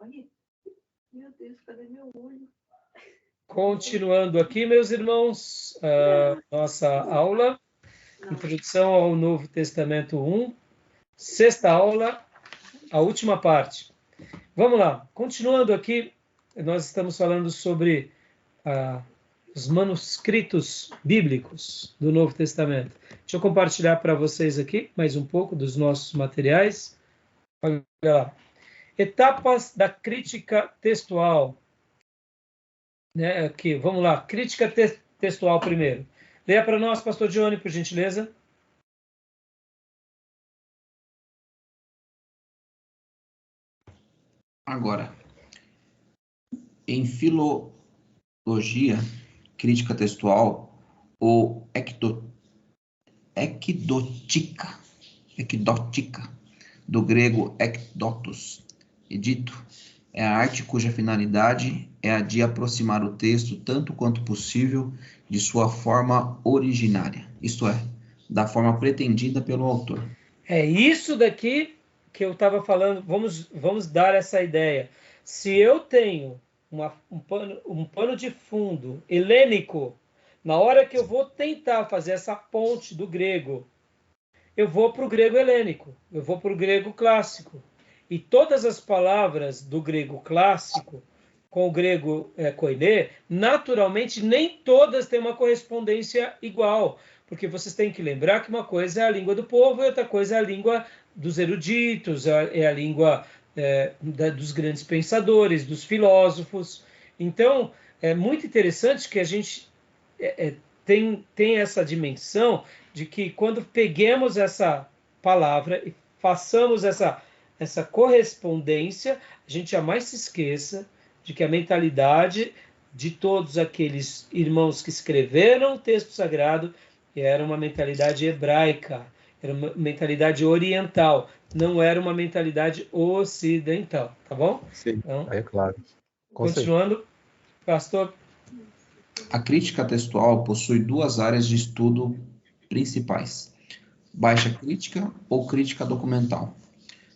Meu Deus, cadê meu olho? Continuando aqui, meus irmãos, nossa aula, Introdução ao Novo Testamento 1, sexta aula, a última parte. Vamos lá, continuando aqui, nós estamos falando sobre os manuscritos bíblicos do Novo Testamento. Deixa eu compartilhar para vocês aqui mais um pouco dos nossos materiais. Olha lá. Etapas da crítica textual. Né? Aqui, vamos lá. Crítica textual primeiro. Leia para nós, pastor Johnny, por gentileza. Agora, em filologia, crítica textual, ou equidótica, do grego ekdotos, dito, é a arte cuja finalidade é a de aproximar o texto tanto quanto possível de sua forma originária, isto é, da forma pretendida pelo autor. É isso daqui que eu estava falando, vamos dar essa ideia. Se eu tenho um pano de fundo helênico, na hora que eu vou tentar fazer essa ponte do grego, eu vou para o grego helênico, eu vou para o grego clássico. E todas as palavras do grego clássico com o grego koiné, naturalmente, nem todas têm uma correspondência igual, porque vocês têm que lembrar que uma coisa é a língua do povo e outra coisa é a língua dos eruditos, é a língua dos grandes pensadores, dos filósofos. Então, é muito interessante que a gente tem essa dimensão de que quando peguemos essa palavra e façamos essa correspondência, a gente jamais se esqueça de que a mentalidade de todos aqueles irmãos que escreveram o texto sagrado era uma mentalidade hebraica, era uma mentalidade oriental, não era uma mentalidade ocidental, tá bom? Sim, então, é claro. Continuando, pastor. A crítica textual possui duas áreas de estudo principais: baixa crítica ou crítica documental.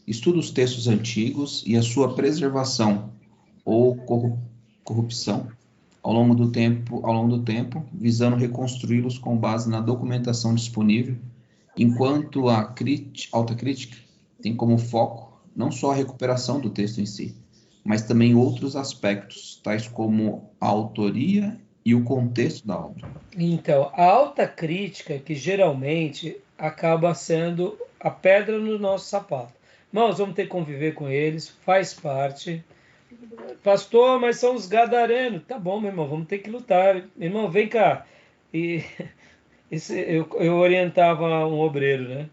Estuda os textos antigos e a sua preservação ou corrupção ao longo do tempo, visando reconstruí-los com base na documentação disponível, enquanto a alta crítica tem como foco não só a recuperação do texto em si, mas também outros aspectos, tais como a autoria e o contexto da obra. Então, a alta crítica, que geralmente acaba sendo a pedra no nosso sapato. Irmãos, vamos ter que conviver com eles, faz parte. Pastor, mas são os gadarenos. Tá bom, meu irmão, vamos ter que lutar. Meu irmão, vem cá. E eu orientava um obreiro, né?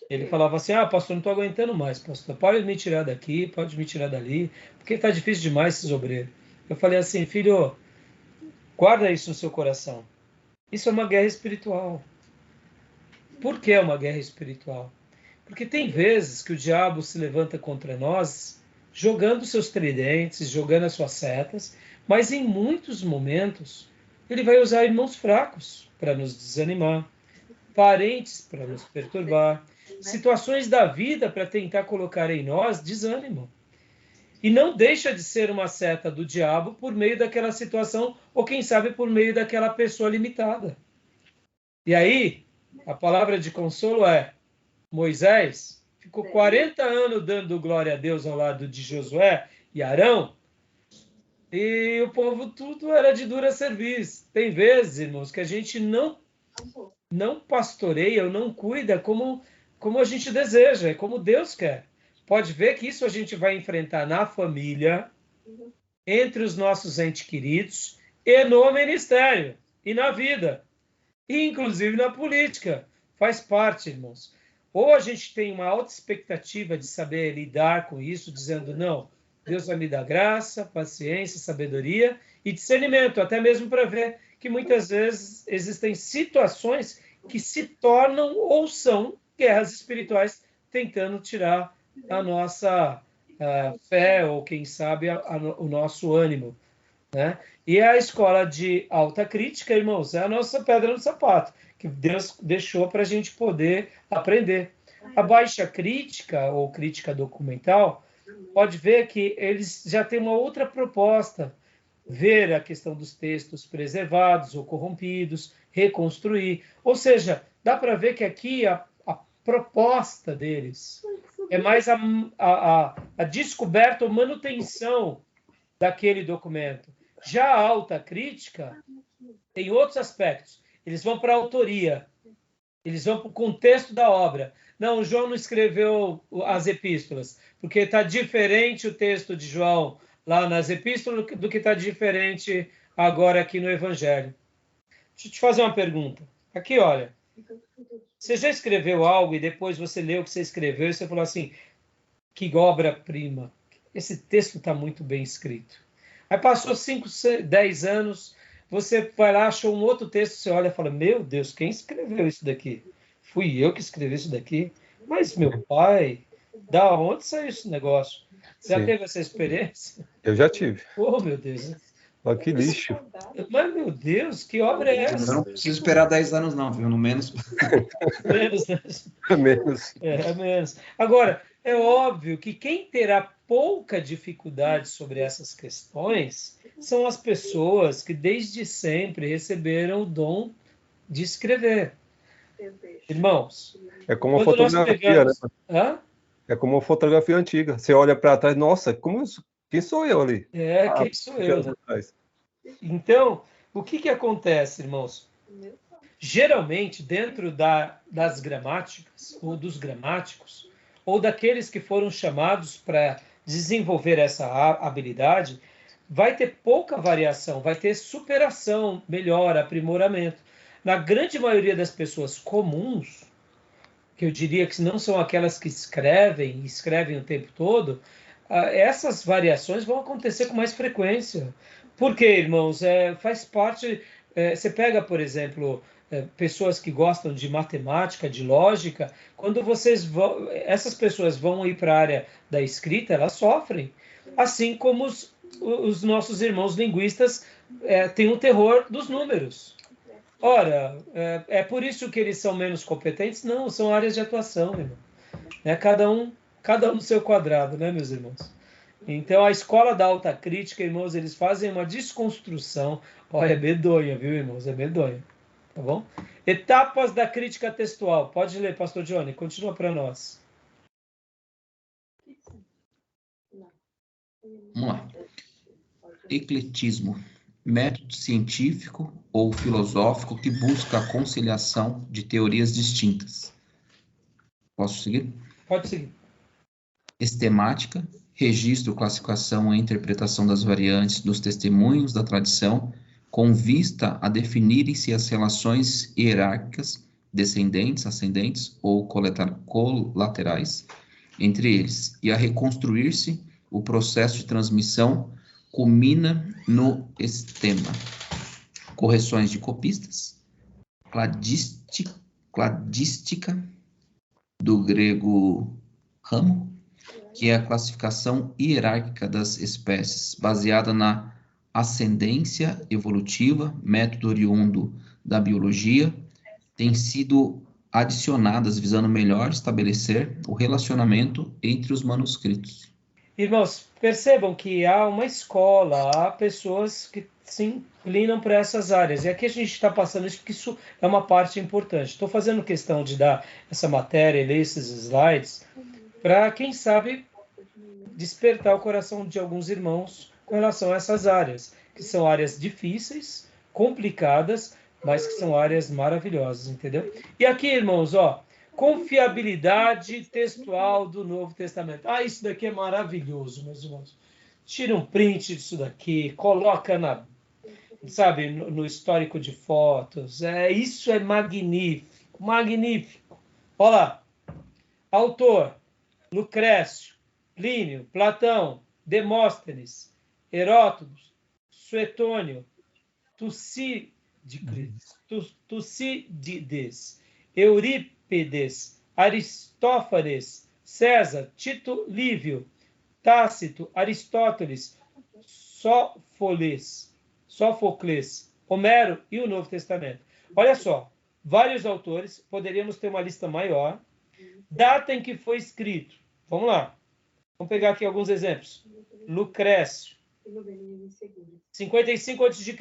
Ele falava assim, pastor, não estou aguentando mais, pastor. Pode me tirar daqui, pode me tirar dali, porque está difícil demais esses obreiros. Eu falei assim, filho, guarda isso no seu coração. Isso é uma guerra espiritual. Por que é uma guerra espiritual? Porque tem vezes que o diabo se levanta contra nós, jogando seus tridentes, jogando as suas setas, mas em muitos momentos ele vai usar irmãos fracos para nos desanimar, parentes para nos perturbar, situações da vida para tentar colocar em nós desânimo. E não deixa de ser uma seta do diabo por meio daquela situação, ou quem sabe por meio daquela pessoa limitada. E aí, a palavra de consolo é: Moisés ficou 40 anos dando glória a Deus ao lado de Josué e Arão, e o povo tudo era de dura serviço. Tem vezes, irmãos, que a gente não pastoreia ou não cuida como a gente deseja, como Deus quer. Pode ver que isso a gente vai enfrentar na família, entre os nossos entes queridos, e no ministério, e na vida, e inclusive na política. Faz parte, irmãos. Ou a gente tem uma alta expectativa de saber lidar com isso, dizendo, não, Deus vai me dar graça, paciência, sabedoria e discernimento, até mesmo para ver que muitas vezes existem situações que se tornam ou são guerras espirituais tentando tirar a nossa fé ou, quem sabe, o nosso ânimo. Né? E a escola de alta crítica, irmãos, é a nossa pedra no sapato, que Deus deixou para a gente poder aprender. A baixa crítica, ou crítica documental, pode ver que eles já têm uma outra proposta. Ver a questão dos textos preservados ou corrompidos, reconstruir. Ou seja, dá para ver que aqui a proposta deles é mais a descoberta ou manutenção daquele documento. Já a alta crítica tem outros aspectos. Eles vão para a autoria, eles vão para o contexto da obra. Não, João não escreveu as epístolas, porque está diferente o texto de João lá nas epístolas do que está diferente agora aqui no Evangelho. Deixa eu te fazer uma pergunta. Aqui, olha. Você já escreveu algo e depois você leu o que você escreveu e você falou assim, que obra-prima. Esse texto está muito bem escrito. Aí passou 5, 10 anos, você vai lá, achou um outro texto, você olha e fala, meu Deus, quem escreveu isso daqui? Fui eu que escrevi isso daqui? Mas meu pai, da onde saiu esse negócio? Você já teve essa experiência? Eu já tive. Oh, meu Deus. Olha que lixo. Mas, meu Deus, que obra é Eu essa? não preciso esperar 10 anos, não, viu? No menos. Menos, né? Menos. É menos. Agora, é óbvio que quem terá pouca dificuldade sobre essas questões são as pessoas que desde sempre receberam o dom de escrever. Irmãos, É como uma quando nós fotografia, pegamos... né? Hã? É como uma fotografia antiga. Você olha para trás, nossa, quem sou eu ali? Quem sou 20 eu? anos atrás. Então, o que acontece, irmãos? Geralmente, dentro das gramáticas, ou dos gramáticos, ou daqueles que foram chamados para desenvolver essa habilidade, vai ter pouca variação, vai ter superação, melhora, aprimoramento. Na grande maioria das pessoas comuns, que eu diria que não são aquelas que escrevem o tempo todo, essas variações vão acontecer com mais frequência. Por quê, irmãos? Faz parte... você pega, por exemplo, pessoas que gostam de matemática, de lógica, quando essas pessoas vão ir para a área da escrita, elas sofrem. Assim como os nossos irmãos linguistas têm o terror dos números. Ora, é por isso que eles são menos competentes? Não, são áreas de atuação, irmão. Cada um no seu quadrado, né, meus irmãos? Então, a escola da alta crítica, irmãos, eles fazem uma desconstrução. Olha, é medonha, viu, irmãos? É medonha. Tá bom? Etapas da crítica textual. Pode ler, pastor Johnny. Continua para nós. Vamos lá. Ecletismo. Método científico ou filosófico que busca a conciliação de teorias distintas. Posso seguir? Pode seguir. Estemática. Registro, classificação e interpretação das variantes dos testemunhos da tradição com vista a definirem-se as relações hierárquicas, descendentes, ascendentes ou colaterais entre eles, e a reconstruir-se o processo de transmissão culmina no estema. Correções de copistas, cladística, do grego ramo, que é a classificação hierárquica das espécies, baseada na ascendência evolutiva, método oriundo da biologia, têm sido adicionadas visando melhor estabelecer o relacionamento entre os manuscritos. Irmãos, percebam que há uma escola, há pessoas que se inclinam para essas áreas. E aqui a gente está passando isso porque isso é uma parte importante. Estou fazendo questão de dar essa matéria e ler esses slides para, quem sabe, despertar o coração de alguns irmãos com relação a essas áreas, que são áreas difíceis, complicadas, mas que são áreas maravilhosas, entendeu? E aqui, irmãos, confiabilidade textual do Novo Testamento. Isso daqui é maravilhoso, meus irmãos. Tira um print disso daqui, coloca no histórico de fotos. Isso é magnífico, magnífico. Olha lá. Autor, Lucrécio, Plínio, Platão, Demóstenes, Heródoto, Suetônio, Tucídides, Eurípides, Aristófanes, César, Tito Livio, Tácito, Aristóteles, Sófocles, Homero e o Novo Testamento. Olha só, vários autores, poderíamos ter uma lista maior. Data em que foi escrito. Vamos lá. Vamos pegar aqui alguns exemplos. Lucrécio, 55 a.C.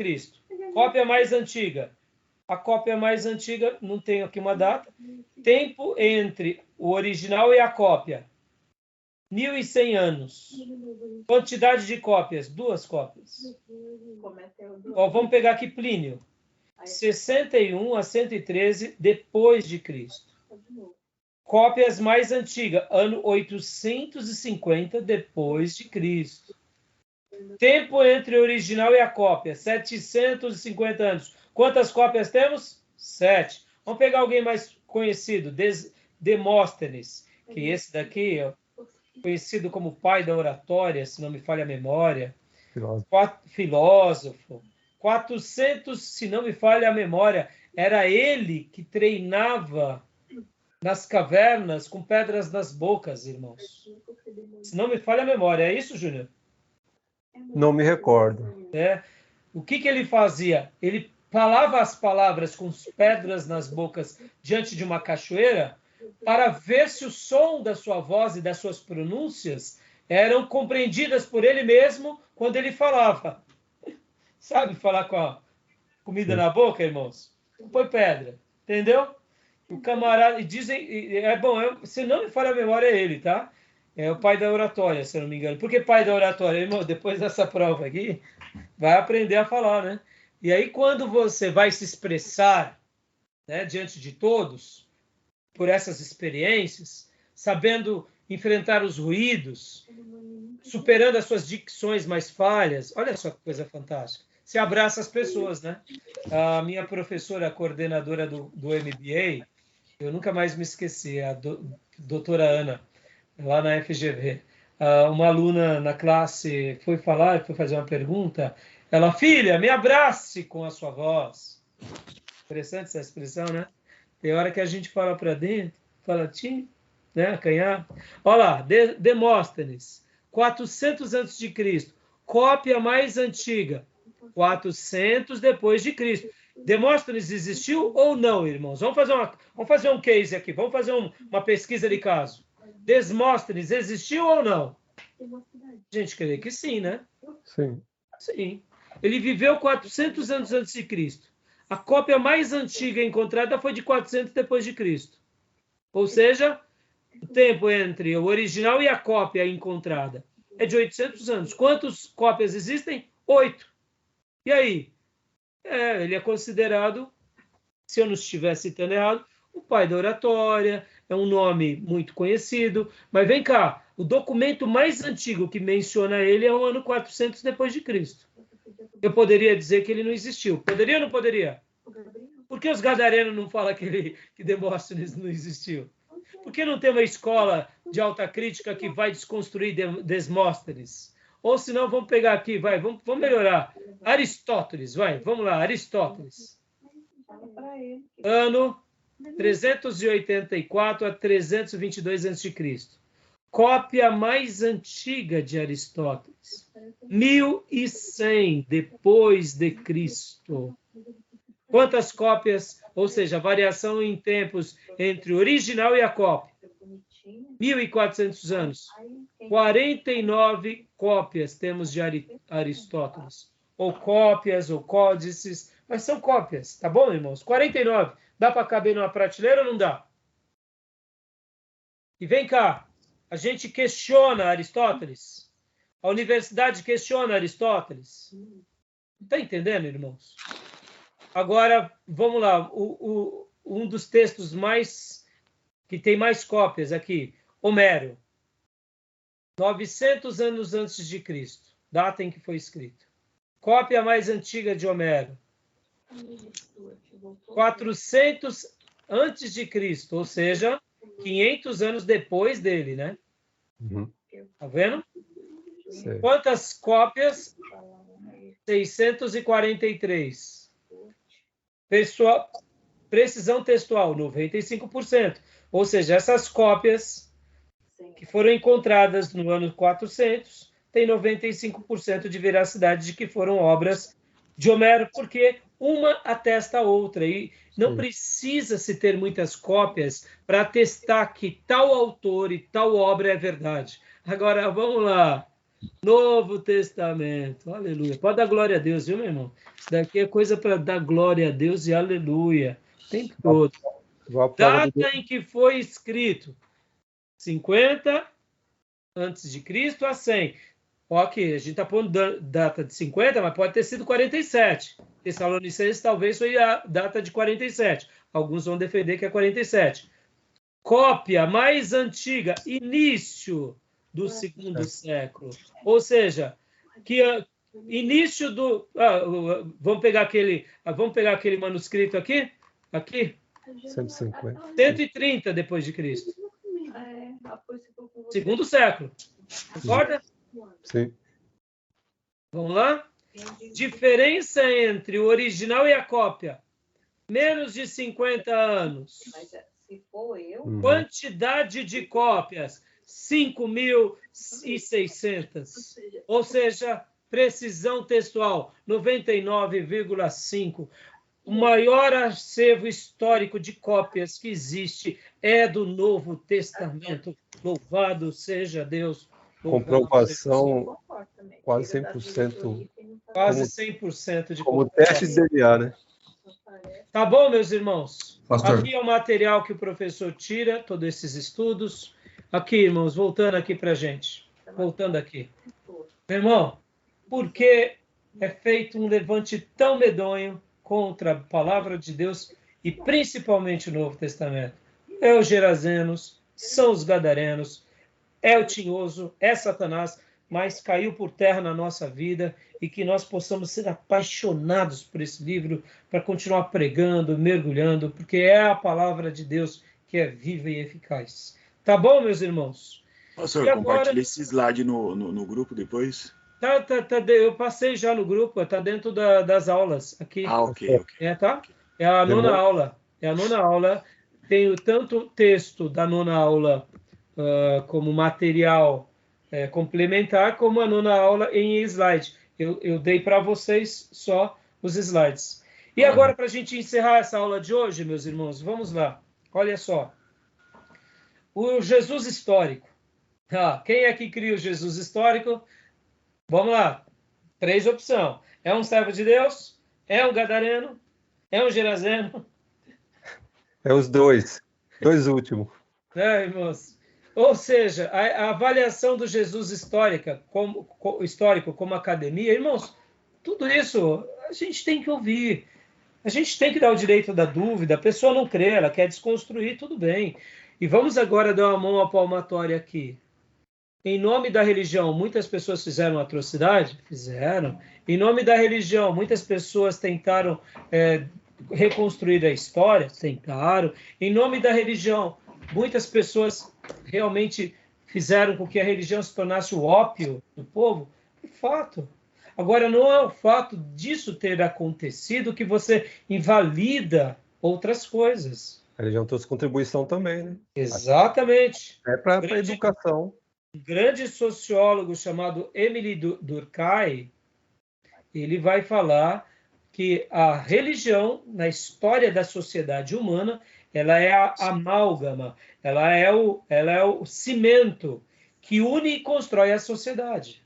Cópia mais antiga. A cópia mais antiga, não tenho aqui uma data. Tempo entre o original e a cópia. 1.100 anos. Quantidade de cópias, 2 cópias. Ó, vamos pegar aqui Plínio. 61 a 113 depois de Cristo. Cópias mais antigas, ano 850 depois de Cristo. Tempo entre o original e a cópia, 750 anos. Quantas cópias temos? 7. Vamos pegar alguém mais conhecido, Demóstenes, que esse daqui é conhecido como pai da oratória, se não me falha a memória. Filósofo. 400, se não me falha a memória, era ele que treinava nas cavernas com pedras nas bocas, irmãos. Se não me falha a memória, é isso, Júnior? Não me recordo. O que ele fazia? Ele falava as palavras com pedras nas bocas diante de uma cachoeira para ver se o som da sua voz e das suas pronúncias eram compreendidas por ele mesmo quando ele falava. Sabe falar com a comida na boca, irmãos? Põe pedra, entendeu? O camarada, e dizem, se não me falha a memória, é ele, tá? É o pai da oratória, se eu não me engano. Por que pai da oratória? Irmão, depois dessa prova aqui, vai aprender a falar, né? E aí, quando você vai se expressar, né, diante de todos, por essas experiências, sabendo enfrentar os ruídos, superando as suas dicções mais falhas, olha só que coisa fantástica. Você abraça as pessoas, né? A minha professora, coordenadora do MBA, eu nunca mais me esqueci, a doutora Ana, lá na FGV. Uma aluna na classe foi fazer uma pergunta. Ela, filha, me abrace com a sua voz. Interessante essa expressão, né? Tem hora que a gente fala para dentro, fala tim, né? Acanhar. Olha lá, Demóstenes, 400 a.C., cópia mais antiga, 400 depois de Cristo. Demóstenes existiu ou não, irmãos? Vamos fazer um case aqui, vamos fazer uma pesquisa de caso. Demóstenes existiu ou não? A gente crê que sim, né? Sim. Sim. Ele viveu 400 anos antes de Cristo. A cópia mais antiga encontrada foi de 400 depois de Cristo. Ou seja, o tempo entre o original e a cópia encontrada é de 800 anos. Quantas cópias existem? 8. E aí? Ele é considerado, se eu não estiver citando errado, o pai da oratória, é um nome muito conhecido, mas vem cá, o documento mais antigo que menciona ele é o ano 400 depois de Cristo. Eu poderia dizer que ele não existiu. Poderia ou não poderia? Por que os gadarenos não falam que Demóstenes não existiu? Por que não tem uma escola de alta crítica que vai desconstruir Demóstenes? Ou senão, vamos pegar aqui, vamos melhorar. Aristóteles, vamos lá, Aristóteles. Ano 384 a 322 a.C. Cópia mais antiga de Aristóteles. 1.100 depois de Cristo. Quantas cópias, ou seja, variação em tempos entre o original e a cópia? 1.400 anos. 49 cópias temos de Aristóteles. Ou cópias, ou códices, mas são cópias, tá bom, irmãos? 49. Dá para caber numa prateleira ou não dá? E vem cá, a gente questiona Aristóteles? A universidade questiona Aristóteles? Está entendendo, irmãos? Agora, vamos lá, um dos textos que tem mais cópias aqui, Homero. 900 anos antes de Cristo, data em que foi escrito. Cópia mais antiga de Homero. 400 antes de Cristo, ou seja, 500 anos depois dele, né? Uhum. Tá vendo? Sei. Quantas cópias? 643. Precisão textual, 95%. Ou seja, essas cópias que foram encontradas no ano 400 têm 95% de veracidade de que foram obras de Homero, porque uma atesta a outra. E não precisa se ter muitas cópias para atestar que tal autor e tal obra é verdade. Agora, vamos lá. Novo Testamento. Aleluia. Pode dar glória a Deus, viu, meu irmão? Isso daqui é coisa para dar glória a Deus e aleluia. O tempo todo. Data em que foi escrito 50 antes de Cristo a 100. Ok, a gente está pondo data de 50, mas pode ter sido 47. Tessalonicenses talvez foi a data de 47. Alguns vão defender que é 47. Cópia mais antiga, início do segundo século. Ou seja, que início do... vamos pegar aquele manuscrito aqui? Aqui? 150. 130 depois de Cristo. Segundo século. Concorda? Sim. Vamos lá? Diferença entre o original e a cópia. Menos de 50 anos. Mas se for eu... Quantidade de cópias. 5.600. Ou seja, precisão textual. 99,5. O maior acervo histórico de cópias que existe é do Novo Testamento. Louvado seja Deus. Comprovação quase 100%. Quase 100% de como teste de DNA, né? Tá bom, meus irmãos? Pastor. Aqui é o material que o professor tira, todos esses estudos. Aqui, irmãos, voltando aqui para a gente. Voltando aqui. Meu irmão, por que é feito um levante tão medonho contra a palavra de Deus e principalmente o Novo Testamento? É os Gerazenos, são os Gadarenos, é o Tinhoso, é Satanás, mas caiu por terra na nossa vida e que nós possamos ser apaixonados por esse livro para continuar pregando, mergulhando, porque é a palavra de Deus que é viva e eficaz. Tá bom, meus irmãos? Pastor, E agora... compartilha esse slide no grupo depois. Eu passei já no grupo, está dentro das aulas aqui. Ok. Tá? É a nona aula. É a nona aula. Tenho tanto texto da nona aula como material complementar, como a nona aula em slide. Eu dei para vocês só os slides. E agora, para a gente encerrar essa aula de hoje, meus irmãos, vamos lá. Olha só. O Jesus histórico. Quem é que cria o Jesus histórico? Vamos lá. 3 opções. É um servo de Deus? É um gadareno? É um gerazeno? É os dois. Dois últimos. Irmãos. Ou seja, a avaliação do Jesus histórico como academia, irmãos, tudo isso a gente tem que ouvir. A gente tem que dar o direito da dúvida. A pessoa não crê, ela quer desconstruir, tudo bem. E vamos agora dar uma mão à palmatória aqui. Em nome da religião, muitas pessoas fizeram atrocidade? Fizeram. Em nome da religião, muitas pessoas tentaram reconstruir a história? Tentaram. Em nome da religião, muitas pessoas realmente fizeram com que a religião se tornasse o ópio do povo? É fato. Agora, não é o fato disso ter acontecido que você invalida outras coisas. A religião trouxe contribuição também, né? Exatamente. É para a educação. Um grande sociólogo chamado Émile Durkheim, ele vai falar que a religião, na história da sociedade humana, ela é a amálgama, ela é o cimento que une e constrói a sociedade.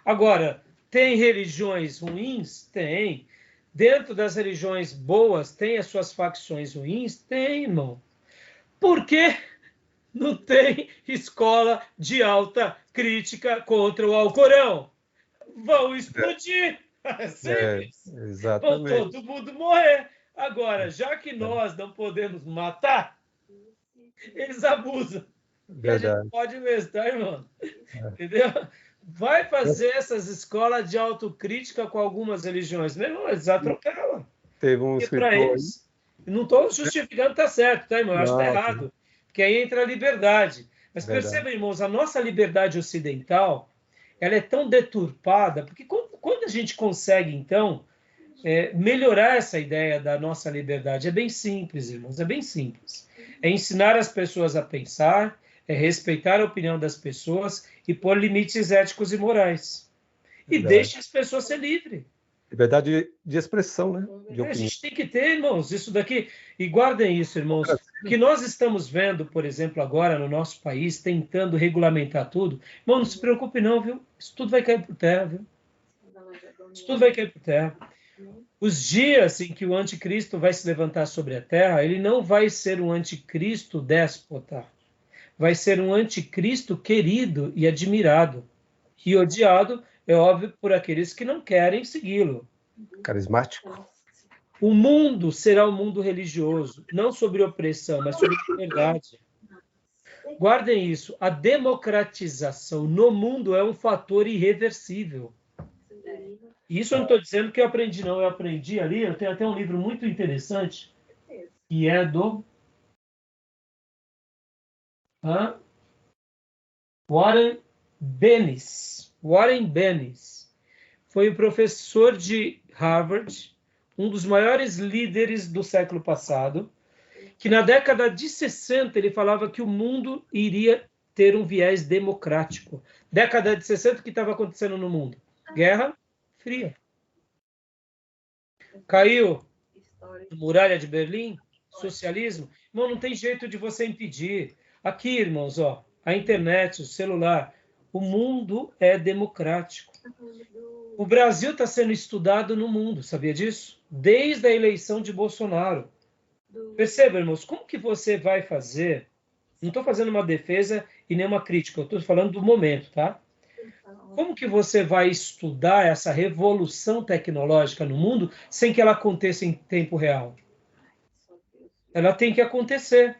Agora, tem religiões ruins? Tem. Dentro das religiões boas, tem as suas facções ruins? Tem, irmão. Por quê? Não tem escola de alta crítica contra o Alcorão. Vão explodir. Simples. Exatamente. Vão todo mundo morrer. Agora, já que nós não podemos matar, eles abusam. Verdade. A gente pode mesmo, tá, irmão? Entendeu? Vai fazer essas escolas de autocrítica com algumas religiões. Mesmo, eles atropelam. Teve um escritor eles, não estou justificando, tá certo, tá, irmão? Eu acho que tá errado. Porque aí entra a liberdade. Mas percebam, irmãos, a nossa liberdade ocidental, ela é tão deturpada, porque quando a gente consegue, então, melhorar essa ideia da nossa liberdade, é bem simples, irmãos, é bem simples. É ensinar as pessoas a pensar, é respeitar a opinião das pessoas e pôr limites éticos e morais. E deixe as pessoas ser livres. Liberdade de expressão, né? De A opinião. gente tem que ter, irmãos, isso daqui. E guardem isso, irmãos. O que nós estamos vendo, por exemplo, agora no nosso país, tentando regulamentar tudo. Irmão, não se preocupe não, viu? Isso tudo vai cair por terra, viu? Isso tudo vai cair por terra. Os dias em que o anticristo vai se levantar sobre a terra, ele não vai ser um anticristo déspota. Vai ser um anticristo querido e admirado. E odiado, é óbvio, por aqueles que não querem segui-lo. Carismático. O mundo será um mundo religioso, não sobre opressão, mas sobre liberdade. Guardem isso. A democratização no mundo é um fator irreversível. Isso eu não estou dizendo que eu aprendi, não. Eu aprendi ali, eu tenho até um livro muito interessante, que é do Warren Bennis. Warren Bennis foi o professor de Harvard, um dos maiores líderes do século passado, que na década de 60 ele falava que o mundo iria ter um viés democrático. Década de 60, o que estava acontecendo no mundo? Guerra Fria. Caiu a muralha de Berlim, socialismo. Irmão, não tem jeito de você impedir. Aqui, irmãos, ó, a internet, o celular, o mundo é democrático. O Brasil está sendo estudado no mundo, sabia disso? Desde a eleição de Bolsonaro. Perceba, irmãos, como que você vai fazer? Não estou fazendo uma defesa e nem uma crítica, eu estou falando do momento, tá? Como que você vai estudar essa revolução tecnológica no mundo sem que ela aconteça em tempo real? Ela tem que acontecer.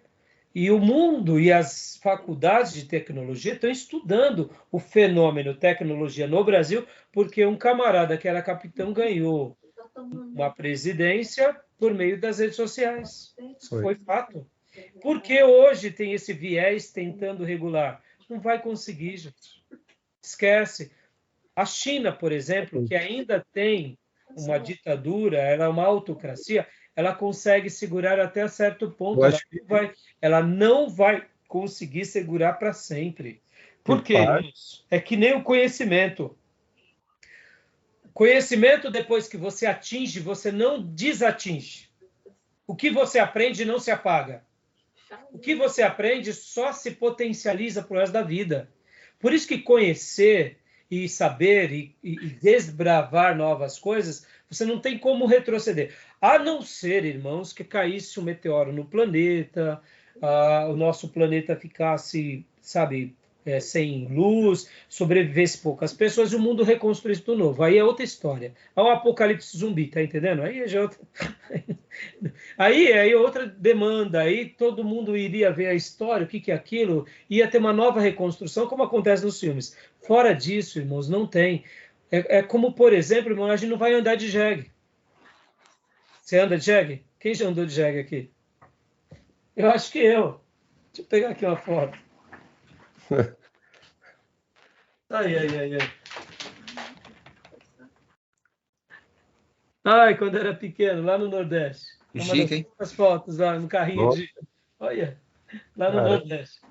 E o mundo e as faculdades de tecnologia estão estudando o fenômeno tecnologia no Brasil, porque um camarada que era capitão ganhou uma presidência por meio das redes sociais. Foi fato. Por que hoje tem esse viés tentando regular? Não vai conseguir, gente. Esquece. A China, por exemplo, que ainda tem uma ditadura, ela é uma autocracia, ela consegue segurar até certo ponto. Ela não vai conseguir segurar para sempre. Por quê? É que nem o conhecimento. Conhecimento, depois que você atinge, você não desatinge. O que você aprende não se apaga. O que você aprende só se potencializa para o resto da vida. Por isso que conhecer e saber e desbravar novas coisas, você não tem como retroceder. A não ser, irmãos, que caísse um meteoro no planeta, o nosso planeta ficasse, sabe, sem luz, sobrevivesse poucas pessoas e o mundo reconstruísse tudo novo. Aí é outra história. É um apocalipse zumbi, tá entendendo? Aí já é outra... aí é outra demanda. Aí todo mundo iria ver a história, o que é aquilo, ia ter uma nova reconstrução, como acontece nos filmes. Fora disso, irmãos, não tem. É como, por exemplo, irmão, a gente não vai andar de jegue. Você anda de jegue? Quem já andou de jegue aqui? Eu acho que eu. Deixa eu pegar aqui uma foto. Ai. Ai, quando era pequeno, lá no Nordeste. Que chique, hein? As fotos lá no carrinho de... Olha, lá no Nordeste.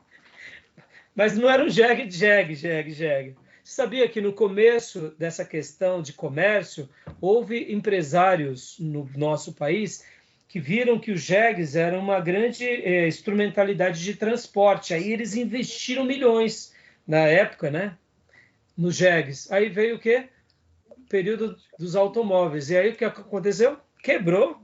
Mas não era um jegue. Você sabia que no começo dessa questão de comércio, houve empresários no nosso país que viram que os jegues eram uma grande instrumentalidade de transporte. Aí eles investiram milhões na época, né? Nos jegues. Aí veio o quê? O período dos automóveis. E aí o que aconteceu? Quebrou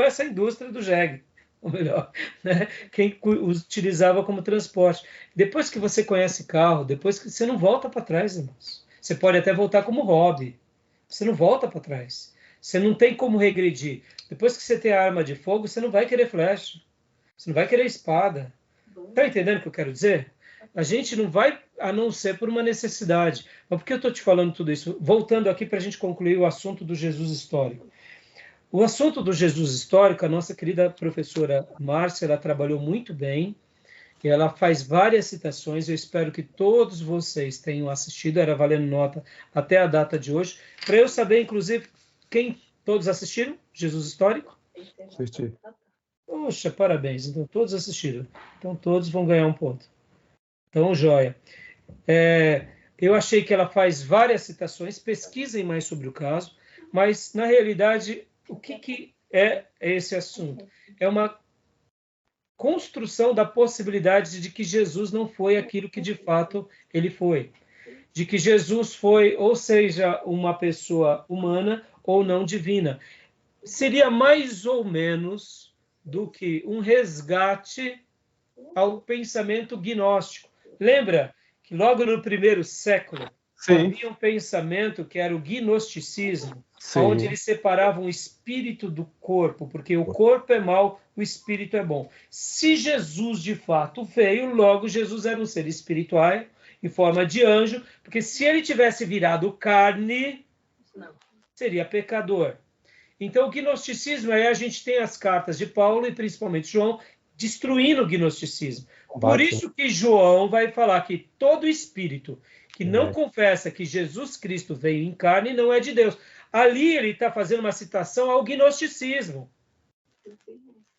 essa indústria do jegue. Ou melhor, né? Quem utilizava como transporte. Depois que você conhece carro, depois que você não volta para trás, irmãos. Você pode até voltar como hobby. Você não volta para trás. Você não tem como regredir. Depois que você tem a arma de fogo, você não vai querer flecha. Você não vai querer espada. Está entendendo o que eu quero dizer? A gente não vai, a não ser por uma necessidade. Mas por que eu estou te falando tudo isso? Voltando aqui para a gente concluir o assunto do Jesus histórico. O assunto do Jesus histórico, a nossa querida professora Márcia, ela trabalhou muito bem, e ela faz várias citações, eu espero que todos vocês tenham assistido, era valendo nota até a data de hoje, para eu saber, inclusive, quem todos assistiram? Jesus histórico? Assisti. Poxa, parabéns, então todos assistiram, então todos vão ganhar um ponto. Então, joia. Eu achei que ela faz várias citações, pesquisem mais sobre o caso. Mas, na realidade, o que é esse assunto? É uma construção da possibilidade de que Jesus não foi aquilo que de fato ele foi. De que Jesus foi, ou seja, uma pessoa humana ou não divina. Seria mais ou menos do que um resgate ao pensamento gnóstico. Lembra que logo no primeiro século havia um pensamento que era o gnosticismo, onde eles separavam o espírito do corpo, porque o corpo é mau, o espírito é bom. Se Jesus de fato veio, logo Jesus era um ser espiritual em forma de anjo, porque se ele tivesse virado carne, seria pecador. Então, o gnosticismo, aí a gente tem as cartas de Paulo e principalmente João, destruindo o gnosticismo. Por isso que João vai falar que todo espírito que não confessa que Jesus Cristo veio em carne não é de Deus. Ali ele está fazendo uma citação ao gnosticismo.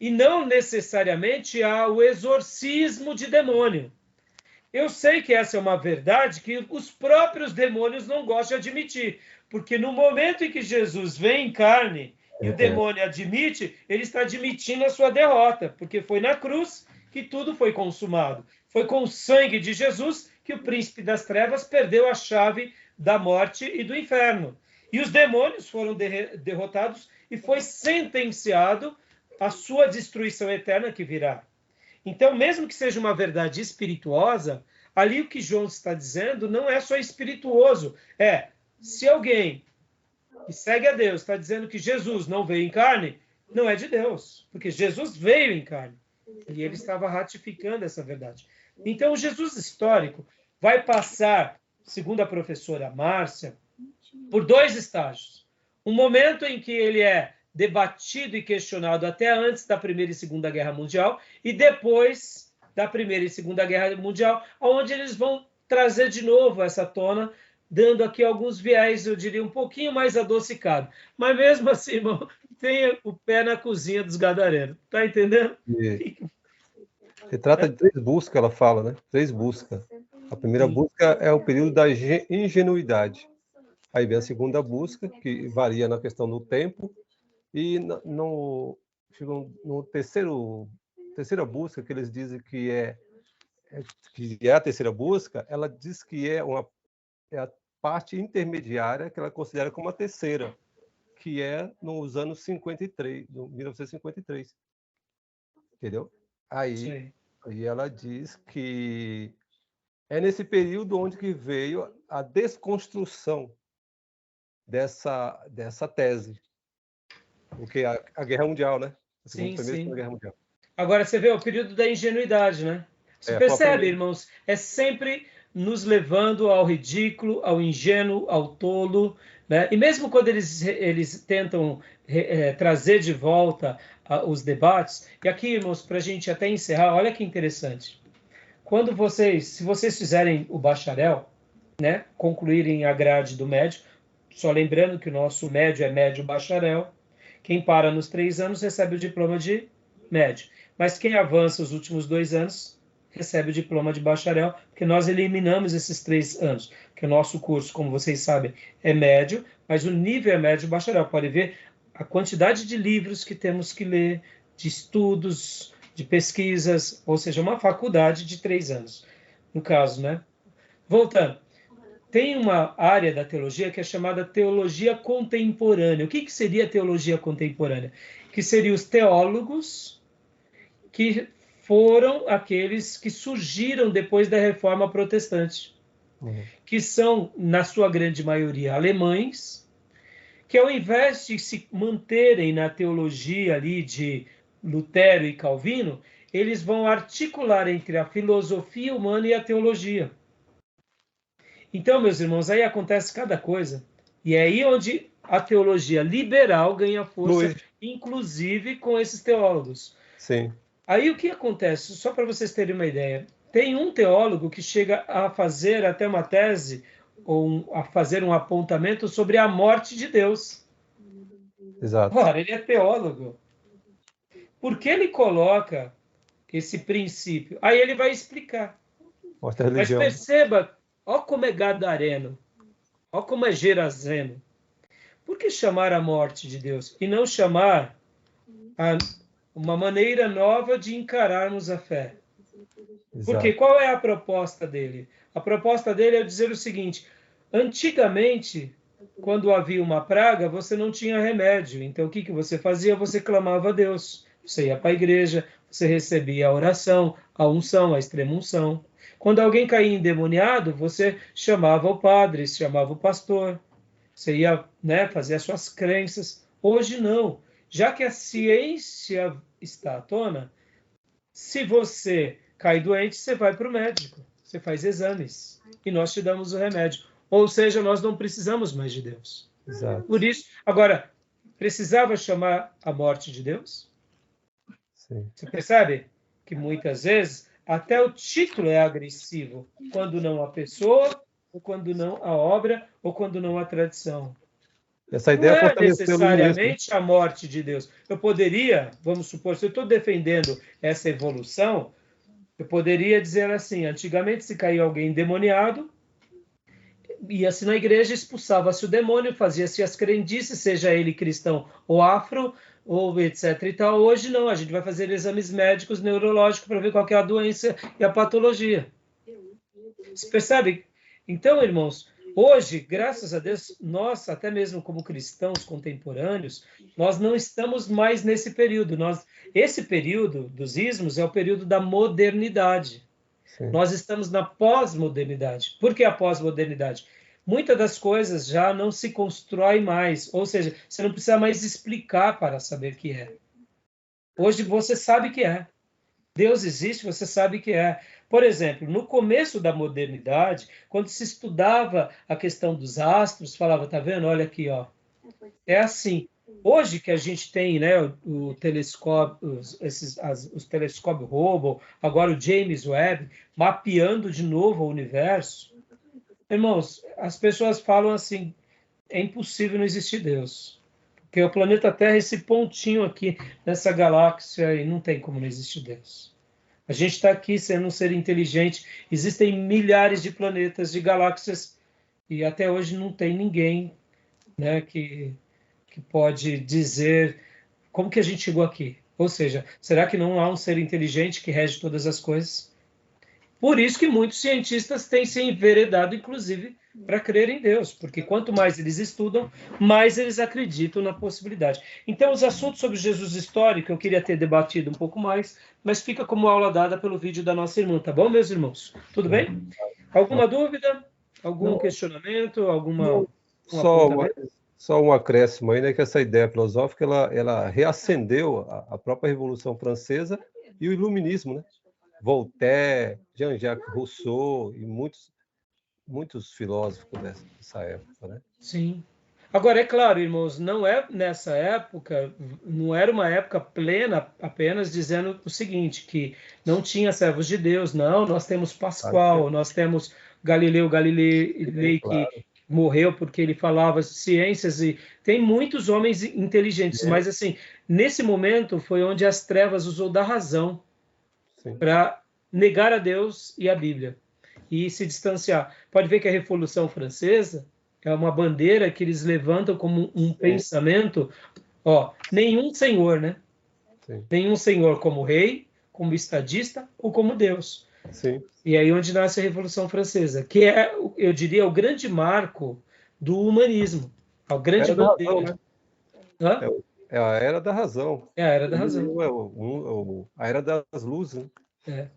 E não necessariamente ao exorcismo de demônio. Eu sei que essa é uma verdade que os próprios demônios não gostam de admitir. Porque no momento em que Jesus vem em carne e o demônio admite, ele está admitindo a sua derrota. Porque foi na cruz que tudo foi consumado. Foi com o sangue de Jesus que o príncipe das trevas perdeu a chave da morte e do inferno. E os demônios foram derrotados e foi sentenciado a sua destruição eterna que virá. Então, mesmo que seja uma verdade espirituosa, ali o que João está dizendo não é só espirituoso. Se alguém que segue a Deus está dizendo que Jesus não veio em carne, não é de Deus, porque Jesus veio em carne. E ele estava ratificando essa verdade. Então, o Jesus histórico vai passar, segundo a professora Márcia, por 2 estágios. Um momento em que ele é debatido e questionado até antes da Primeira e Segunda Guerra Mundial, e depois da Primeira e Segunda Guerra Mundial, onde eles vão trazer de novo essa tona, dando aqui alguns viés, eu diria, um pouquinho mais adocicado. Mas mesmo assim, irmão, tenha o pé na cozinha dos gadarenos. Tá entendendo? Se trata de 3 buscas, ela fala, né? 3 buscas. A primeira busca é o período da ingenuidade. Aí vem a segunda busca, que varia na questão do tempo. E no terceira busca, que eles dizem que é a terceira busca, ela diz que é a parte intermediária que ela considera como a terceira, que é nos anos 53, 1953. Entendeu? Aí ela diz que é nesse período onde que veio a desconstrução dessa tese. Porque a Guerra Mundial, né? Sim. Guerra Mundial. Agora, você vê o período da ingenuidade, né? Você percebe, irmãos? É sempre nos levando ao ridículo, ao ingênuo, ao tolo, né? E mesmo quando eles tentam trazer de volta os debates, e aqui, irmãos, para a gente até encerrar, olha que interessante. Se vocês fizerem o bacharel, né, concluírem a grade do médio, só lembrando que o nosso médio é médio bacharel, quem para nos 3 anos recebe o diploma de médio. Mas quem avança os últimos 2 anos recebe o diploma de bacharel, porque nós eliminamos esses 3 anos. Porque o nosso curso, como vocês sabem, é médio, mas o nível é médio bacharel. Pode ver a quantidade de livros que temos que ler, de estudos, de pesquisas, ou seja, uma faculdade de 3 anos, no caso, né? Voltando. Tem uma área da teologia que é chamada teologia contemporânea. O que seria teologia contemporânea? Que seriam os teólogos que foram aqueles que surgiram depois da Reforma Protestante, que são, na sua grande maioria, alemães, que ao invés de se manterem na teologia ali de Lutero e Calvino, eles vão articular entre a filosofia humana e a teologia. Então, meus irmãos, aí acontece cada coisa. E é aí onde a teologia liberal ganha força, inclusive com esses teólogos. Sim. Aí o que acontece? Só para vocês terem uma ideia. Tem um teólogo que chega a fazer até uma tese, ou a fazer um apontamento sobre a morte de Deus. Exato. Ora, ele é teólogo. Por que ele coloca esse princípio? Aí ele vai explicar. Mostra a religião. Mas perceba, ó como é gadareno, ó como é gerazeno. Por que chamar a morte de Deus e não chamar uma maneira nova de encararmos a fé? Porque Exato. qual é a proposta dele? A proposta dele é dizer o seguinte: antigamente, quando havia uma praga, você não tinha remédio. Então, o que você fazia? Você clamava a Deus. Você ia para a igreja, você recebia a oração, a unção, a extrema unção. Quando alguém caía endemoniado, você chamava o padre, chamava o pastor. Você ia, né, fazer as suas crenças. Hoje não. Já que a ciência está à tona, se você cai doente, você vai para o médico. Você faz exames. E nós te damos o remédio. Ou seja, nós não precisamos mais de Deus. Exato. Por isso, agora, precisava chamar a morte de Deus? Sim. Você percebe que muitas vezes até o título é agressivo, quando não a pessoa, ou quando não a obra, ou quando não a tradição. Essa Não ideia é fortaleceu o iluminismo. necessariamente a morte de Deus. Eu poderia, vamos supor, se eu estou defendendo essa evolução, eu poderia dizer assim: antigamente, se caía alguém endemoniado, ia-se na igreja, expulsava-se o demônio, fazia-se as crendices, seja ele cristão ou afro, ou etc. e tal. Hoje não, a gente vai fazer exames médicos, neurológicos, para ver qual que é a doença e a patologia. Você percebe? Então, irmãos, hoje, graças a Deus, nós, até mesmo como cristãos contemporâneos, nós não estamos mais nesse período. Esse período dos ismos é o período da modernidade. Sim. Nós estamos na pós-modernidade. Por que a pós-modernidade? Muitas das coisas já não se constrói mais, ou seja, você não precisa mais explicar para saber que é. Hoje você sabe que é. Deus existe, você sabe que é. Por exemplo, no começo da modernidade, quando se estudava a questão dos astros, falava, tá vendo? Olha aqui, ó. É assim. Hoje que a gente tem, né, o telescópio, os telescópios Hubble, agora o James Webb, mapeando de novo o universo. Irmãos, as pessoas falam assim, é impossível não existir Deus. Porque o planeta Terra, esse pontinho aqui nessa galáxia, e não tem como não existir Deus. A gente está aqui sendo um ser inteligente, existem milhares de planetas, de galáxias, e até hoje não tem ninguém, né, que pode dizer como que a gente chegou aqui. Ou seja, será que não há um ser inteligente que rege todas as coisas? Por isso que muitos cientistas têm se enveredado, inclusive, para crer em Deus, porque quanto mais eles estudam, mais eles acreditam na possibilidade. Então, os assuntos sobre Jesus histórico eu queria ter debatido um pouco mais, mas fica como aula dada pelo vídeo da nossa irmã, tá bom, meus irmãos? Tudo bem? Alguma dúvida? Algum questionamento? Só um acréscimo aí, né, que essa ideia filosófica ela reacendeu a própria Revolução Francesa e o Iluminismo, né? Voltaire, Jean-Jacques Rousseau e muitos filósofos dessa época, né? Sim. Agora, é claro, irmãos, não é nessa época, não era uma época plena apenas dizendo o seguinte, que não tinha servos de Deus, não, nós temos Pascoal, nós temos Galileu Galilei, que morreu porque ele falava ciências, e tem muitos homens inteligentes, mas assim, nesse momento foi onde as trevas usou da razão para negar a Deus e a Bíblia, e se distanciar. Pode ver que a Revolução Francesa é uma bandeira que eles levantam como um pensamento, ó, nenhum senhor, né? Sim. Nenhum senhor como rei, como estadista ou como Deus. Sim. E aí onde nasce a Revolução Francesa, que é, eu diria, o grande marco do humanismo. A grande Era da bandeira. razão, né? É a era da razão. É a era da razão. A era das luzes, né?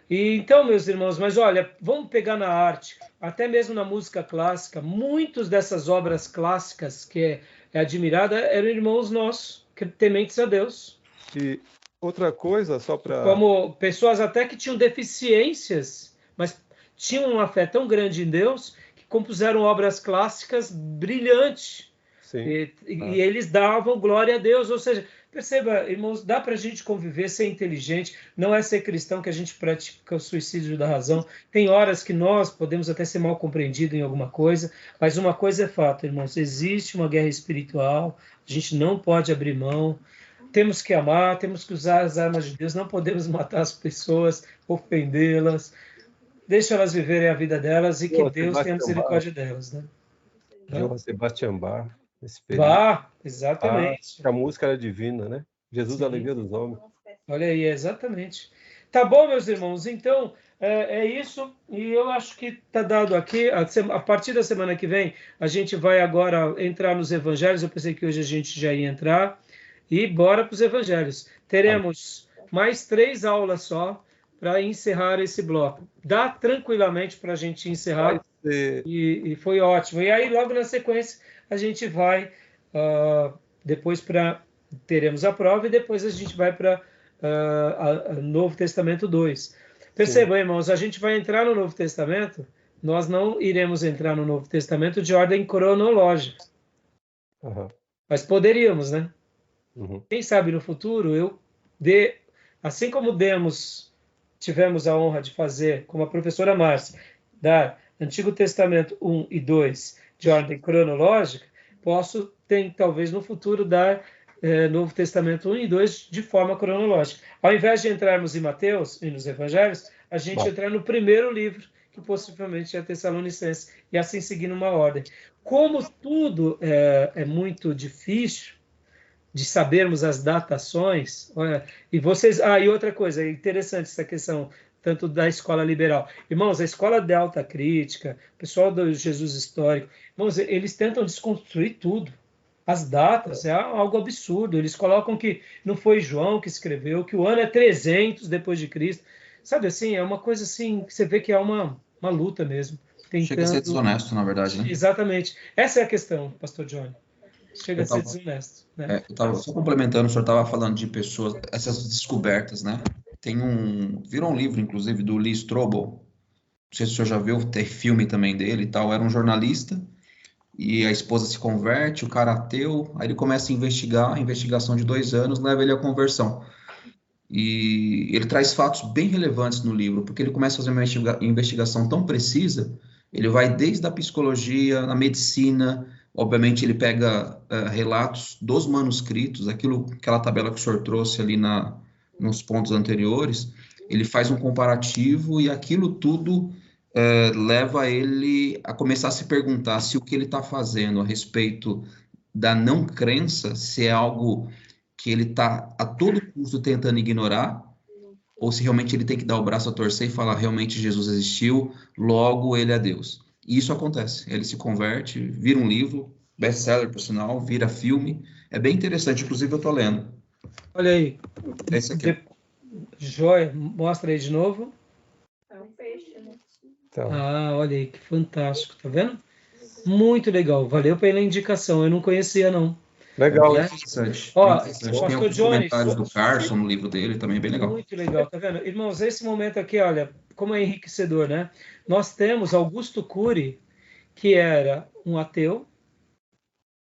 E então, meus irmãos, mas olha, vamos pegar na arte, até mesmo na música clássica, muitas dessas obras clássicas que é admirada eram irmãos nossos, tementes a Deus. E outra coisa, só para... Como pessoas até que tinham deficiências, mas tinham uma fé tão grande em Deus que compuseram obras clássicas brilhantes. Sim. E eles davam glória a Deus, ou seja, perceba, irmãos, dá para a gente conviver, ser inteligente, não é ser cristão que a gente pratica o suicídio da razão. Tem horas que nós podemos até ser mal compreendidos em alguma coisa, mas uma coisa é fato, irmãos, existe uma guerra espiritual, a gente não pode abrir mão, temos que amar, temos que usar as armas de Deus, não podemos matar as pessoas, ofendê-las, deixa elas viverem a vida delas e que Deus tenha misericórdia delas, né? Johann Sebastian Bach. nesse período. Exatamente. A música era divina, né? Jesus, Sim. a alegria dos homens. Olha aí, exatamente. Tá bom, meus irmãos, então é isso, e eu acho que está dado aqui, a partir da semana que vem, a gente vai agora entrar nos evangelhos, eu pensei que hoje a gente já ia entrar, e bora para os evangelhos. Teremos mais 3 aulas só para encerrar esse bloco. Dá tranquilamente para a gente encerrar, e foi ótimo. E aí, logo na sequência, a gente vai, depois teremos a prova, e depois a gente vai para Novo Testamento 2. Percebam, irmãos, a gente vai entrar no Novo Testamento, nós não iremos entrar no Novo Testamento de ordem cronológica. Mas poderíamos, né? Quem sabe no futuro, assim como tivemos a honra de fazer, como a professora Márcia, dar Antigo Testamento 1 e 2 de ordem cronológica, posso, talvez no futuro, dar Novo Testamento 1 e 2 de forma cronológica. Ao invés de entrarmos em Mateus e nos Evangelhos, a gente entrar no primeiro livro, que possivelmente é Tessalonicenses, e assim seguindo uma ordem. Como tudo é muito difícil de sabermos as datações, e vocês... e outra coisa, é interessante essa questão, tanto da escola liberal. Irmãos, a escola de alta crítica, o pessoal do Jesus histórico, irmãos, eles tentam desconstruir tudo. As datas, é algo absurdo. Eles colocam que não foi João que escreveu, que o ano é 300 depois de Cristo. Sabe assim, é uma coisa assim, que você vê que é uma luta mesmo. Chega a ser desonesto, na verdade, né? Exatamente. Essa é a questão, pastor Johnny. Chega a ser desonesto. Né? Eu estava só complementando, o senhor estava falando de pessoas, essas descobertas, né? Virou um livro, inclusive, do Lee Strobel. Não sei se o senhor já viu, tem filme também dele e tal. Era um jornalista e a esposa se converte, o cara ateu, aí ele começa a investigar, a investigação de 2 anos leva ele à conversão. E ele traz fatos bem relevantes no livro, porque ele começa a fazer uma investigação tão precisa, ele vai desde a psicologia, a medicina, obviamente ele pega relatos dos manuscritos, aquela tabela que o senhor trouxe ali nos pontos anteriores, ele faz um comparativo e aquilo tudo leva ele a começar a se perguntar se o que ele está fazendo a respeito da não crença, se é algo que ele está a todo custo tentando ignorar, ou se realmente ele tem que dar o braço a torcer e falar realmente Jesus existiu, logo ele é Deus. E isso acontece, ele se converte, vira um livro, best-seller por sinal, vira filme, é bem interessante, inclusive eu estou lendo. Olha aí. Esse aqui. Joia, mostra aí de novo. É um peixe, né? Então, Olha aí, que fantástico, tá vendo? Muito legal, valeu pela indicação, eu não conhecia não. legal, né? Interessante. Ó, Tem pastor alguns Johnny, comentários do Carson no livro dele, também bem legal. muito legal, tá vendo? Irmãos, esse momento aqui, olha, como é enriquecedor, né? Nós temos Augusto Cury, que era um ateu,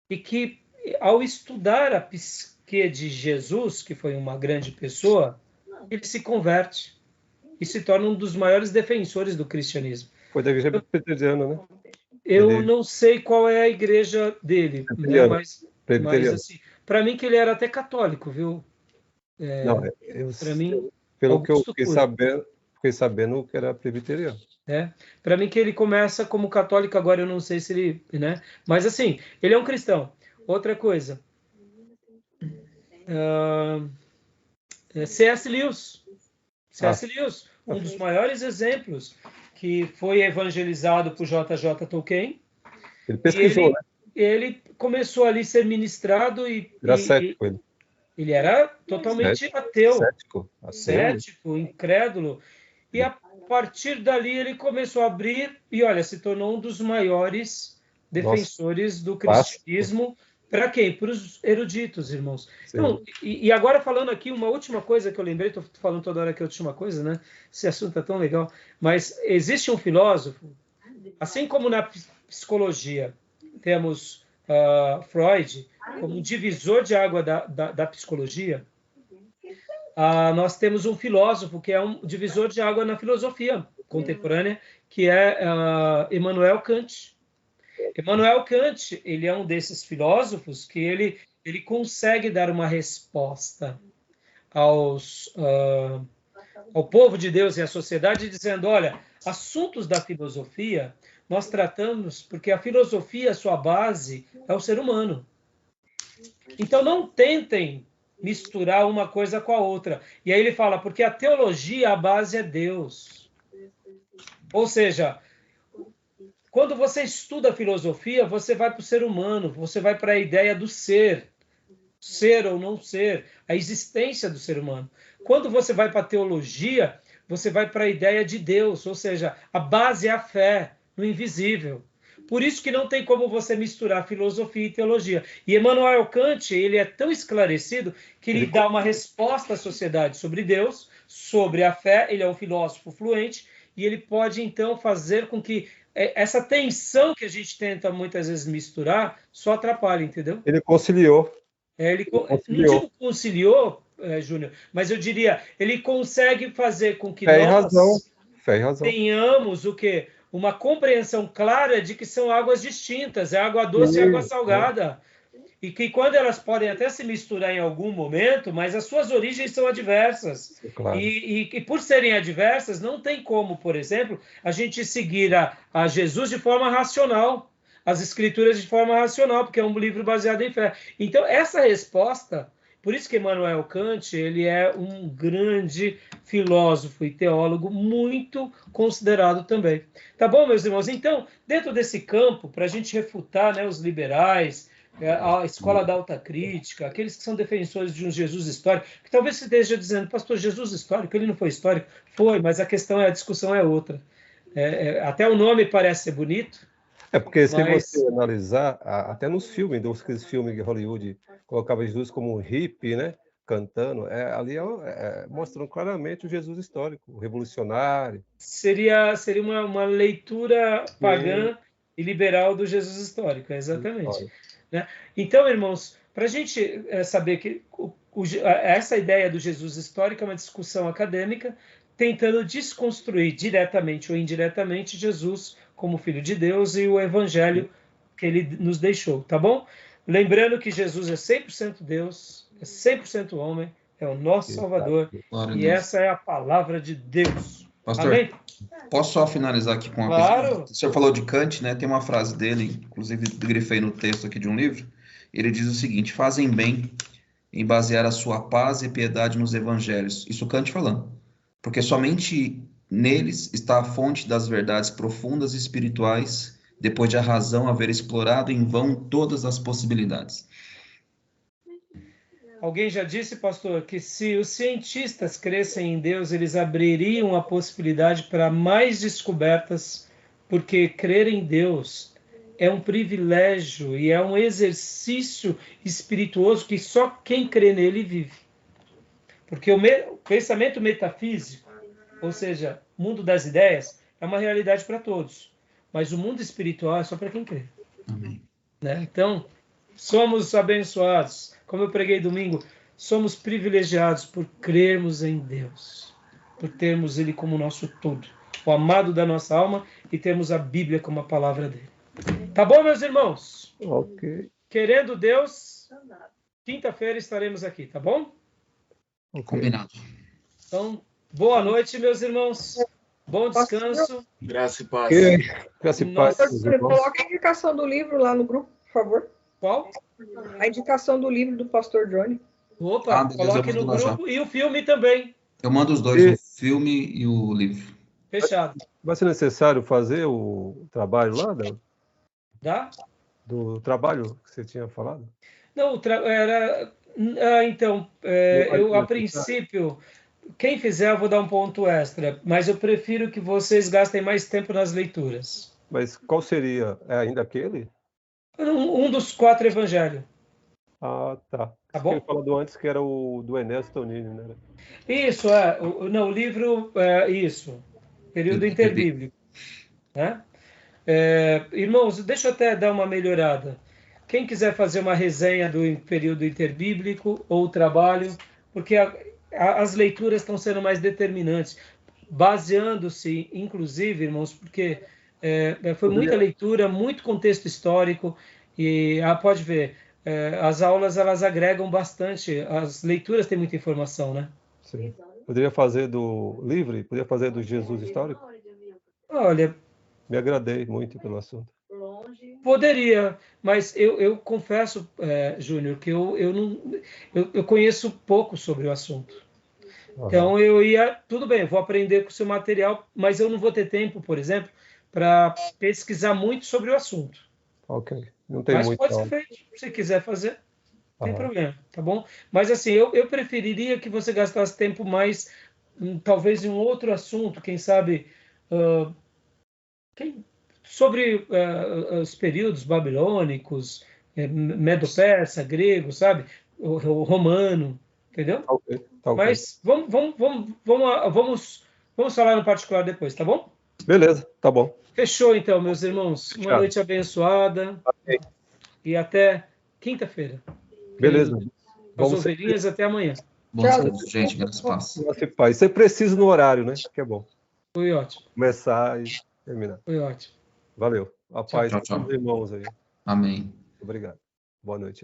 e que, ao estudar a psique de Jesus, que foi uma grande pessoa, ele se converte e se torna um dos maiores defensores do cristianismo. foi da igreja presbiteriana, né? Eu não sei qual é a igreja dele, né? Mas assim, para mim que ele era até católico, viu? Para mim, pelo que eu fiquei sabendo que era presbiteriano. Para mim que ele começa como católico, agora eu não sei se ele, né? Mas assim, ele é um cristão. Outra coisa, C.S. Lewis, um dos maiores exemplos, que foi evangelizado por J.J. Tolkien. Ele pesquisou, né? Ele começou ali a ser ministrado Era cético ele. Ele era totalmente ateu, cético, incrédulo. E a partir dali ele começou a abrir e, olha, se tornou um dos maiores defensores do cristianismo. Para quem? Para os eruditos, irmãos. Então, e agora falando aqui, uma última coisa que eu lembrei, estou falando toda hora que é a última coisa, né? Esse assunto é tão legal. Mas existe um filósofo, assim como na psicologia temos Freud como um divisor de água da psicologia, nós temos um filósofo que é um divisor de água na filosofia contemporânea, que é Immanuel Kant. Immanuel Kant, ele é um desses filósofos que ele consegue dar uma resposta ao povo de Deus e à sociedade, dizendo, olha, assuntos da filosofia nós tratamos, porque a filosofia, a sua base, é o ser humano. Então, não tentem misturar uma coisa com a outra. E aí ele fala, porque a teologia, a base é Deus. Ou seja, quando você estuda a filosofia, você vai para o ser humano, você vai para a ideia do ser ou não ser, a existência do ser humano. Quando você vai para a teologia, você vai para a ideia de Deus, ou seja, a base é a fé no invisível. Por isso que não tem como você misturar filosofia e teologia. E Immanuel Kant, ele é tão esclarecido que ele dá uma resposta à sociedade sobre Deus, sobre a fé, ele é um filósofo fluente, e ele pode, então, fazer com que essa tensão que a gente tenta muitas vezes misturar só atrapalhe, entendeu? Ele conciliou. Ele não digo conciliou, Júnior, mas eu diria, ele consegue fazer com que Fé e nós razão. tenhamos o quê? Uma compreensão clara de que são águas distintas, é água doce e água salgada. E que quando elas podem até se misturar em algum momento, mas as suas origens são adversas. Claro. E por serem adversas, não tem como, por exemplo, a gente seguir a Jesus de forma racional, as Escrituras de forma racional, porque é um livro baseado em fé. Então, essa resposta, por isso que Immanuel Kant, ele é um grande filósofo e teólogo muito considerado também. Tá bom, meus irmãos? Então, dentro desse campo, para a gente refutar, né, os liberais, a escola da alta crítica, aqueles que são defensores de um Jesus histórico, que talvez se esteja dizendo, pastor, Jesus histórico, ele não foi histórico? Foi, mas a discussão é outra. Até o nome parece ser bonito. Porque se você analisar, até nos filmes, aqueles filmes de Hollywood, colocava Jesus como um hippie, né? Cantando, ali mostrando claramente o Jesus histórico, o revolucionário. Seria uma leitura pagã e liberal do Jesus histórico, exatamente. Né? Então, irmãos, para a gente saber que essa ideia do Jesus histórico é uma discussão acadêmica, tentando desconstruir diretamente ou indiretamente Jesus como Filho de Deus e o Evangelho que ele nos deixou, tá bom? Lembrando que Jesus é 100% Deus, é 100% homem, é o nosso Salvador, e essa é a palavra de Deus. Pastor, amém? Posso só finalizar aqui com uma Claro. coisa? O senhor falou de Kant, né? Tem uma frase dele, inclusive grifei no texto aqui de um livro. Ele diz o seguinte: fazem bem em basear a sua paz e piedade nos evangelhos. Isso Kant falando. Porque somente neles está a fonte das verdades profundas e espirituais, depois de a razão haver explorado em vão todas as possibilidades. Alguém já disse, pastor, que se os cientistas crescem em Deus, eles abririam a possibilidade para mais descobertas, porque crer em Deus é um privilégio e é um exercício espirituoso que só quem crê nele vive. Porque o pensamento metafísico, ou seja, mundo das ideias, é uma realidade para todos. Mas o mundo espiritual é só para quem crê. Amém. Né? Então, somos abençoados. Como eu preguei domingo, somos privilegiados por crermos em Deus, por termos Ele como nosso tudo, o amado da nossa alma, e termos a Bíblia como a palavra dele. Tá bom, meus irmãos? Ok. Querendo Deus, quinta-feira estaremos aqui, tá bom? Combinado. Então, boa noite, meus irmãos. Bom descanso. Graça e paz. Graça e paz. Coloca a indicação do livro lá no grupo, por favor. Qual? A indicação do livro do pastor Johnny. Opa, beleza, coloque no grupo e o filme também. Eu mando os dois, o filme e o livro. Fechado. Vai ser necessário fazer o trabalho lá, Tá? do trabalho que você tinha falado? Não, eu a princípio, quem fizer eu vou dar um ponto extra, mas eu prefiro que vocês gastem mais tempo nas leituras. Mas qual seria? É ainda aquele? Um dos 4 evangelhos. Ah, tá. Tá bom? Ele falou antes que era o do Ernesto Tonini, né? Isso, o livro, isso, período interbíblico. Né? Irmãos, deixa eu até dar uma melhorada. Quem quiser fazer uma resenha do período interbíblico ou trabalho, porque as leituras estão sendo mais determinantes, baseando-se, inclusive, irmãos, porque foi muita leitura, muito contexto histórico, e pode ver, as aulas elas agregam bastante, as leituras têm muita informação, né? Sim. Poderia fazer do livre? Poderia fazer do Jesus histórico? Olha, Me agradei muito pelo assunto. Poderia, mas eu confesso, Júnior, que eu conheço pouco sobre o assunto. Então eu tudo bem, eu vou aprender com o seu material, mas eu não vou ter tempo, por exemplo, para pesquisar muito sobre o assunto. Ok, não tem Mas muito. pode ser feito, se quiser fazer, não tem Aham. problema, tá bom? Mas assim, eu preferiria que você gastasse tempo mais, talvez em um outro assunto, quem sabe, ah, sobre os períodos babilônicos, medo-persa, grego, sabe? O romano, entendeu? Tá ok, tá ok. Mas vamos falar no particular depois, tá bom? Beleza, tá bom. Fechou então, meus irmãos. Uma Tchau. noite abençoada Ok. e até quinta-feira. Beleza. Querido, as Vamos ovelhinhas até amanhã. Bom Tchau. descanso, gente. Graças a paz. ser paz. Ser preciso no horário, né? Que é bom. Foi ótimo, Começar e terminar. foi ótimo. Valeu. A Tchau. paz Tchau, dos tchau. irmãos aí. Amém. Obrigado. Boa noite.